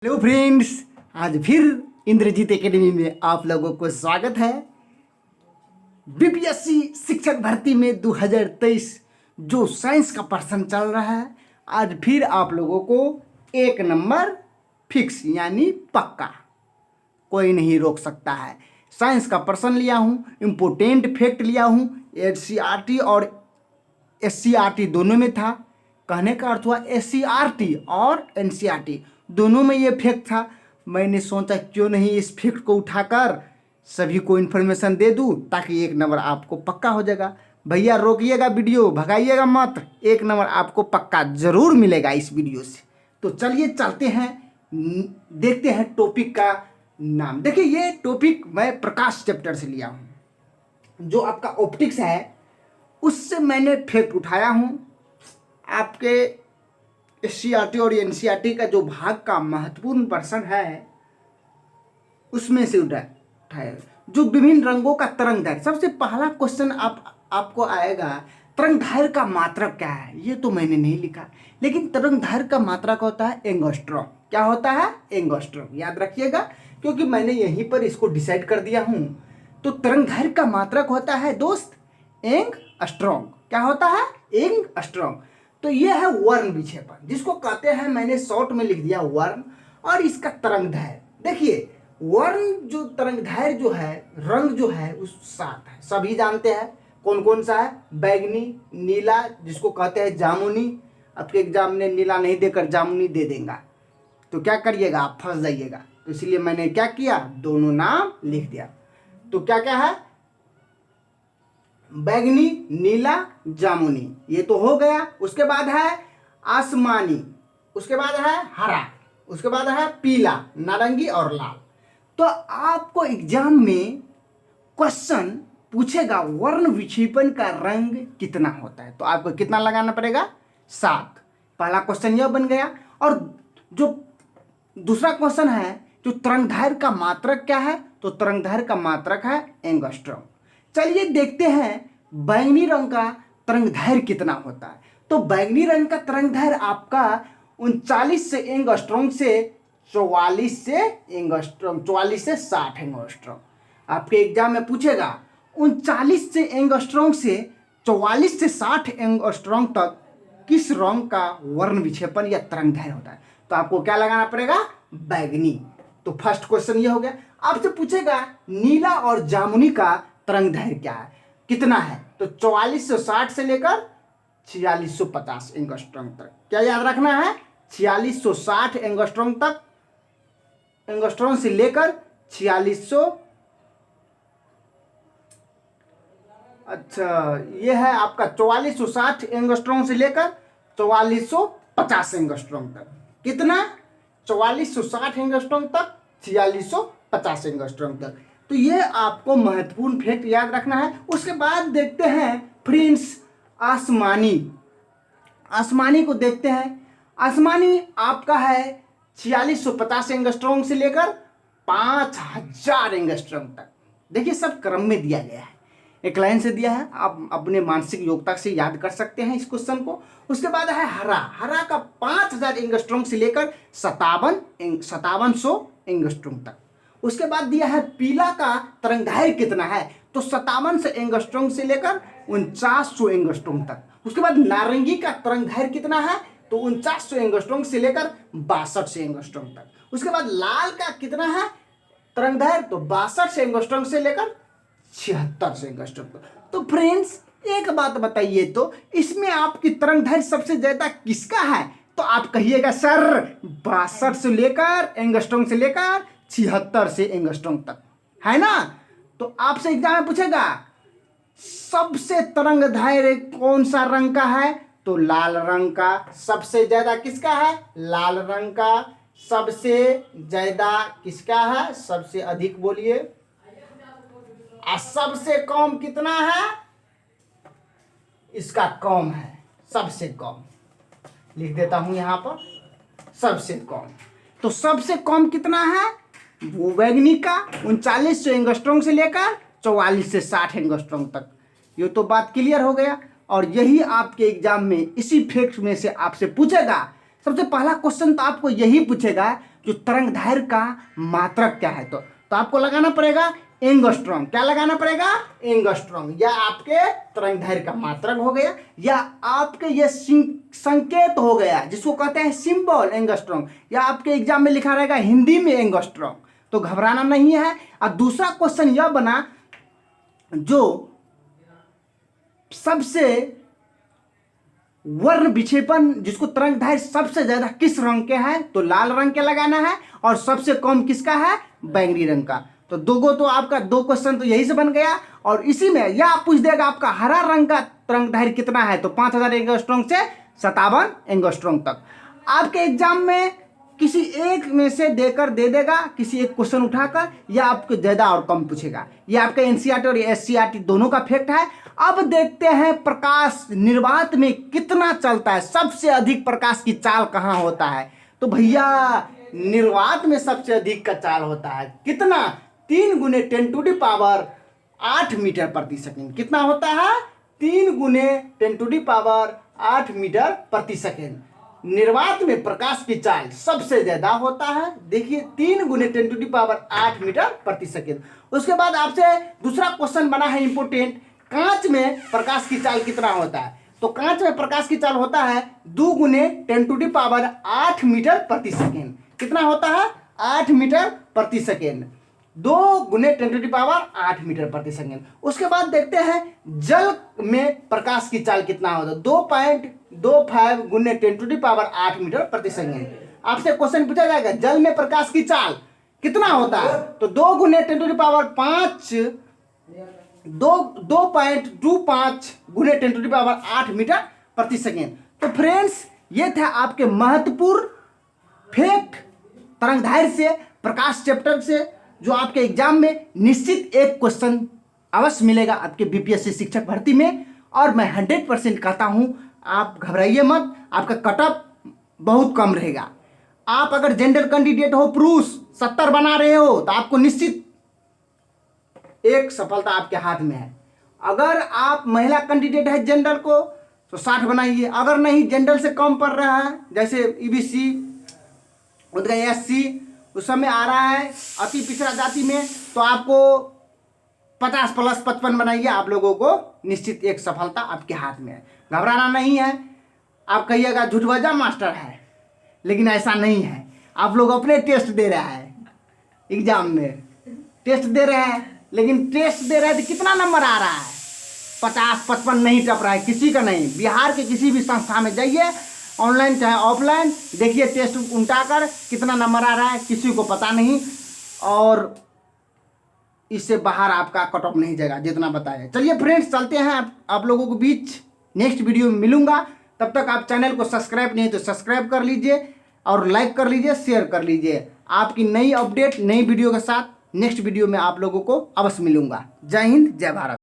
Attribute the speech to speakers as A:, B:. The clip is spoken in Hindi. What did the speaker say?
A: हेलो फ्रेंड्स, आज फिर इंद्रजीत एकेडमी में आप लोगों को स्वागत है। बीपीएससी शिक्षक भर्ती में 2023 जो साइंस का पर्सन चल रहा है, आज फिर आप लोगों को एक नंबर फिक्स यानी पक्का, कोई नहीं रोक सकता है। साइंस का पर्सन लिया हूँ, इम्पोर्टेंट फैक्ट लिया हूँ। एनसीईआरटी और एससीईआरटी दोनों में था। कहने का अर्थ हुआ एससीईआरटी और एनसीईआरटी दोनों में ये फैक्ट था। मैंने सोचा क्यों नहीं इस फैक्ट को उठाकर सभी को इन्फॉर्मेशन दे दूं, ताकि एक नंबर आपको पक्का हो जाएगा। भैया रोकिएगा, वीडियो भगाइएगा मत, एक नंबर आपको पक्का ज़रूर मिलेगा इस वीडियो से। तो चलिए चलते हैं, देखते हैं टॉपिक का नाम। देखिए, ये टॉपिक मैं प्रकाश चैप्टर से लिया हूँ, जो आपका ऑप्टिक्स है उससे मैंने फैक्ट उठाया हूँ। आपके एससीईआरटी और एनसीईआरटी का जो भाग का महत्वपूर्ण पर्सन है उसमें से उठाया जो विभिन्न रंगों का तरंग दैर्घ्य। सबसे पहला क्वेश्चन आपको आएगा, तरंग दैर्घ्य का मात्रक क्या है? ये तो मैंने नहीं लिखा, लेकिन तरंग दैर्घ्य का मात्रक होता है एंगस्ट्रॉम। क्या होता है? एंगस्ट्रॉम। याद रखिएगा, क्योंकि मैंने यहीं पर इसको डिसाइड कर दिया हूँ। तो तरंग दैर्घ्य का मात्रक होता है दोस्त एंगस्ट्रॉम। क्या होता है? एंगस्ट्रॉम। तो ये है वर्ण विक्षेपण, जिसको कहते हैं, मैंने शॉर्ट में लिख दिया वर्ण, और इसका तरंग दैर्घ्य। देखिए, वर्ण जो तरंग दैर्घ्य जो है, रंग जो है उस 7 है, सभी जानते हैं। कौन कौन सा है? बैगनी, नीला, जिसको कहते हैं जामुनी। आपके एग्जाम में नीला नहीं देकर जामुनी दे देगा तो क्या करिएगा? आप फंस जाइएगा। तो इसलिए मैंने क्या किया, दोनों नाम लिख दिया। तो क्या क्या है? बैगनी, नीला, जामुनी, ये तो हो गया। उसके बाद है आसमानी, उसके बाद है हरा, उसके बाद है पीला, नारंगी और लाल। तो आपको एग्जाम में क्वेश्चन पूछेगा वर्ण विक्षेपण का रंग कितना होता है, तो आपको कितना लगाना पड़ेगा? 7। पहला क्वेश्चन यह बन गया। और जो दूसरा क्वेश्चन है, जो तरंग दैर्घ्य का मात्रक क्या है, तो तरंग दैर्घ्य का मात्रक है एंगस्ट्रॉम। चलिए देखते हैं बैंगनी रंग का तरंग दैर्घ्य कितना होता है। तो बैंगनी रंग का तरंग दैर्घ्य आपका 39 से एंगस्ट्रॉम से 44 से एंगस्ट्रॉम, 44 से 60 एंगस्ट्रॉम। आपके एग्जाम में पूछेगा 39 से एंगस्ट्रॉम से 44 से 60 एंगस्ट्रॉम तक किस रंग का वर्ण विक्षेपण या तरंग दैर्घ्य होता है, तो आपको क्या लगाना पड़ेगा? बैगनी। तो फर्स्ट क्वेश्चन ये हो गया। आपसे पूछेगा नीला और जामुनी का तरंग दैर्घ्य क्या है, कितना है, तो 4460 से लेकर 4650 एंगस्ट्रॉम तक। क्या याद रखना है? 4660 एंगस्ट्रॉम तक, एंगस्ट्रॉम से लेकर 4600। अच्छा, ये है आपका 4460 एंगस्ट्रॉम से लेकर 4450 एंगस्ट्रॉम तक। कितना? 4460 एंगस्ट्रॉम तक, 4650 एंगस्ट्रॉम तक। तो ये आपको महत्वपूर्ण फैक्ट याद रखना है। उसके बाद देखते हैं फ्रेंड्स आसमानी। आसमानी को देखते हैं। आसमानी आपका है 4650 एंगस्ट्रॉम से लेकर 5000 एंगस्ट्रॉम तक। देखिए, सब क्रम में दिया गया है, एक लाइन से दिया है, आप अपने मानसिक योग्यता से याद कर सकते हैं इस क्वेश्चन को। उसके बाद है हरा। हरा का 5000 एंगस्ट्रॉम से लेकर 5700 एंगस्ट्रॉम तक। उसके बाद दिया है पीला का तरंग दैर्घ्य कितना है, तो 57 एंगस्ट्रॉम से लेकर 4900 एंगस्ट्रॉम तक। उसके बाद नारंगी का तरंग दैर्घ्य कितना है, तो 4900 एंगस्ट्रॉम से लेकर 6200 एंगस्ट्रॉम तक। उसके बाद लाल का कितना है तरंग दैर्घ्य, तो 6200 एंगस्ट्रॉम से लेकर 7600 एंगस्ट्रॉम तक। तो फ्रेंड्स एक बात बताइए, तो इसमें आपकी तरंग दैर्घ्य सबसे ज्यादा किसका है, तो आप कहिएगा सर 62 से लेकर एंगस्ट्रॉम से लेकर 76 से एंगस्ट्रॉम तक, है ना। तो आपसे एग्जाम में पूछेगा सबसे तरंग दैर्घ्य कौन सा रंग का है, तो लाल रंग का। सबसे ज्यादा किसका है? लाल रंग का। सबसे ज्यादा किसका है? सबसे अधिक बोलिए। और सबसे कम कितना है? इसका कम है, सबसे कम लिख देता हूं यहां पर, सबसे कम। तो सबसे कम कितना है? वो बैगनी का 3900 एंगस्ट्रॉम से लेकर 44 से 60 एंगस्ट्रॉम तक। ये तो बात क्लियर हो गया। और यही आपके एग्जाम में इसी फैक्ट में से आपसे पूछेगा। सबसे पहला क्वेश्चन तो आपको यही पूछेगा जो तरंगदैर्घ्य का मात्रक क्या है। तो आपको लगाना पड़ेगा एंगस्ट्रॉम। क्या लगाना पड़ेगा? एंगस्ट्रॉम। या आपके तरंगदैर्घ्य का मात्रक हो गया, या आपके ये संकेत हो गया जिसको कहते हैं सिंबल एंगस्ट्रॉम, या आपके एग्जाम में लिखा रहेगा हिंदी में एंगस्ट्रॉम। तो घबराना नहीं है। और दूसरा क्वेश्चन यह बना, जो सबसे वर्ण विक्षेपण जिसको तरंगदैर्घ्य सबसे ज्यादा किस रंग के है, तो लाल रंग के लगाना है, और सबसे कम किसका है? बैंगनी रंग का। तो तो आपका दो क्वेश्चन तो यही से बन गया। और इसी में यह पूछ देगा आपका हरा रंग का तरंगदैर्घ्य कितना है, तो 5000 एंगस्ट्रॉम से 57 एंगस्ट्रॉम तक। आपके एग्जाम में किसी एक में से देकर दे देगा, किसी एक क्वेश्चन उठाकर, या आपको ज्यादा और कम पूछेगा। ये आपके एनसीईआरटी और एससीईआरटी दोनों का फैक्ट है। अब देखते हैं प्रकाश निर्वात में कितना चलता है, सबसे अधिक प्रकाश की चाल कहाँ होता है। तो भैया निर्वात में सबसे अधिक का चाल होता है कितना? 3 × 10⁸ मीटर प्रति सेकेंड। कितना होता है? 3 × 10⁸ मीटर प्रति सेकेंड। निर्वात में प्रकाश की चाल सबसे ज्यादा होता है। देखिए 3 × 10⁸ मीटर प्रति सेकेंड। उसके बाद आपसे दूसरा क्वेश्चन बना है इंपोर्टेंट, कांच में प्रकाश की चाल कितना होता है। तो कांच में प्रकाश की चाल होता है 2 × 10⁸ मीटर प्रति सेकेंड। कितना होता है? 8 मीटर प्रति सेकेंड। 2 × 10⁸ मीटर प्रति सेकेंड। उसके बाद देखते हैं जल में प्रकाश की चाल कितना होता है। 2.25 × 10⁸ मीटर प्रति सेकेंड। आपसे क्वेश्चन पूछा जाएगा जल में प्रकाश की चाल कितना होता है, तो 2 × 10⁵ 2.25 × 10⁸ मीटर प्रति सेकेंड। तो फ्रेंड्स ये था आपके महत्वपूर्ण फैक्ट तरंगदैर्घ्य से, प्रकाश चैप्टर से, जो आपके एग्जाम में निश्चित एक क्वेश्चन अवश्य मिलेगा आपके बीपीएससी शिक्षक भर्ती में। और मैं 100% कहता हूं, आप घबराइए मत, आपका कटअप बहुत कम रहेगा। आप अगर जेंडर कैंडिडेट हो, पुरुष 70 बना रहे हो, तो आपको निश्चित एक सफलता आपके हाथ में है। अगर आप महिला कैंडिडेट है जनरल को, तो 60 बनाइए। अगर नहीं जनरल से कम पड़ रहा है, जैसे ईबीसी, उनका एससी उस समय आ रहा है अति पिछड़ा जाति में, तो आपको 50 + 55 बनाइए। आप लोगों को निश्चित एक सफलता आपके हाथ में है। घबराना नहीं है। आप कहिएगा झूठवजा मास्टर है, लेकिन ऐसा नहीं है। आप लोग अपने टेस्ट दे रहे हैं, एग्जाम में टेस्ट दे रहे हैं, लेकिन टेस्ट दे रहे हैं तो कितना नंबर आ रहा है? 50 55 नहीं टप रहा है किसी का नहीं। बिहार के किसी भी संस्था में जाइए, ऑनलाइन चाहे ऑफलाइन, देखिए टेस्ट उल्टा कर कितना नंबर आ रहा है, किसी को पता नहीं। और इससे बाहर आपका कट ऑफ नहीं जाएगा जितना बताया। चलिए फ्रेंड्स चलते हैं आप लोगों के बीच, नेक्स्ट वीडियो में मिलूंगा। तब तक आप चैनल को सब्सक्राइब नहीं तो सब्सक्राइब कर लीजिए, और लाइक कर लीजिए, शेयर कर लीजिए। आपकी नई अपडेट नई वीडियो के साथ नेक्स्ट वीडियो में आप लोगों को अवश्य मिलूंगा। जय हिंद, जय भारत।